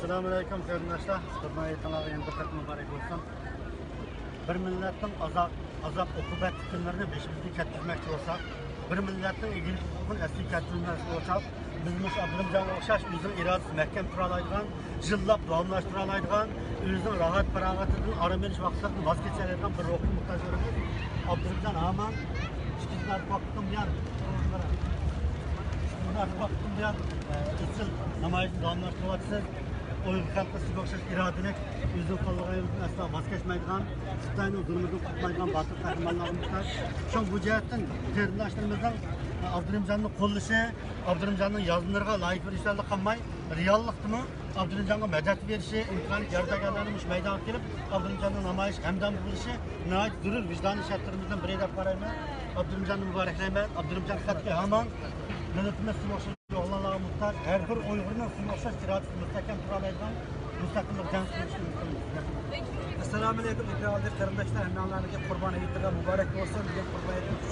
Assalamu alaikum arkadaşlar. Hürmetli Allah'ın berkati mübarek olsun. Bir milletin azap okubat günlerini beşimizde kettirmekte olsak, bir milletin ilgili hukukun eski kettirilmesi olsak, bizimiz Abdülhamid'e okşaş bizim iradesi mehkem turalaydıgan, yıllap davamlaştıralaydıgan, özünün rahat feragatının arameliş vaxtlarını vazgeçerlerden bir ruhun muhtajlarımız. Abdülhamid'den aman, çıkızlar baktım yan, çıkızlar baktım yan, ıssız namayişini davamlaştırılatsız, Uygun halkı sigortaş iradelik, özün kolluğayımızın asla vazgeçmeydiğen, Xitay'ın zulmünü tutmaydiğen batıl kahramanlarımızlar. Şu bu cihetten derinleştirimizden Abdülhamid'in kollusu, Abdülhamid'in yazımlarına layık bir işlerle kalmay, reallıktı mı? Abdülhamid'in medet verişi, imkanı gerdegenlerimiz meydana gelip, Abdülhamid'in namayış hemden buluşu, nihayet durur vicdanı şartlarımızdan bir edep parayla, Abdülhamid'in mübarekleyme, Abdülhamid'in katli haman, Devletimiz sigortaş Allah'a muhtaç, her bir Uygur'un sigortaş iradesi müstahkem turalaydan, müstakillik can süreçini Assalamu alaikum ikramlı kardeşler, Allah'ın kurban ayetine mübarek olsun. Diye kurban ayetine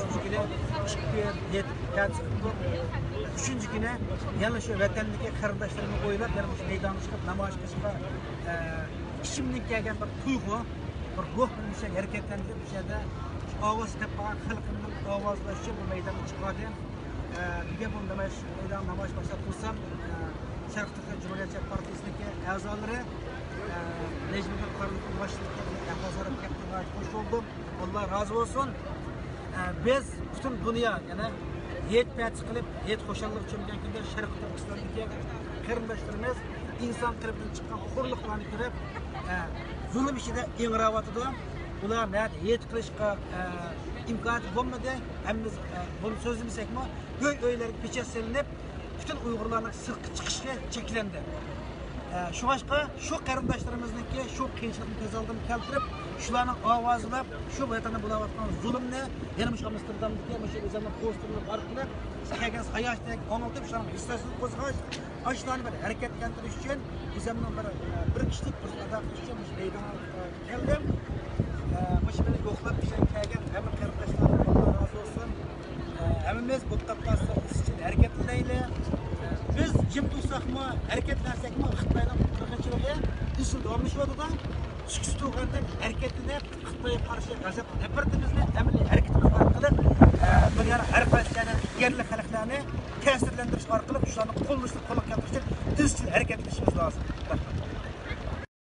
üçüncü güne yalnız şu vatandaki kardeşlerimi koyular, yalnız meydanı çıkıp namaz kılışma işimlik gelgen bir tuygu, bir ruh bir şey hareketlendirip bir şeyde avaz tepağı halkının avazlaşı bu meydana çıkardı. Bir bunu demek meydan namaz başlatılsam Şarkı Türkiye Cumhuriyet Partisi'ndeki azaları Necmi Karlık'ın başındaki pazarın kaptığına hoş oldum. Allah razı olsun. Biz bütün dünya yani yet piyat çıkılıp yet hoşallık çömgen günde Şarkı Türkistan'daki karındaşlarımız insan tarafından çıkan hurluklarını görüp zulüm işinde ingravatıdı. Ular nerede yet kılışka imkanı olmadı. Hem biz bunu sözümüzsek mi? Öylerin peçe selinip bütün Uygurların sırkı çıkışı çekilendi. Şu başka şu karındaşlarımızdaki şu kıyışlıkın tez aldığını keltirip şularının avazını şu vatanı bulavatkan zulümle yanılmış Amsterdam'daki yamışı üzerine posterlik arkalı kelgen sayaçtaki anlatıp şuların hissasını kozgaç aşılarını böyle hareketlendiriş için üzerinden bir kişilik bir adak için meydana geldim. Başımını yoklap bir şey kelgen hemen karındaşlarım Allah razı olsun. Hemimiz bu kaptasın için hareketleyle biz jim dursak mı, hareketlensek mi, Xitay'dan kırgınçılığı üstünde olmuş oldu da çıkış tuğlardan hareketine Xitay'a karşı gazet departımızla emniyet hareketimiz arkalı dünyanın her parçasının yerli halklarını tesirlendiriş arkalı şuanın kollaşıp kolak yaptıracak üstün hareketleşmemiz lazım.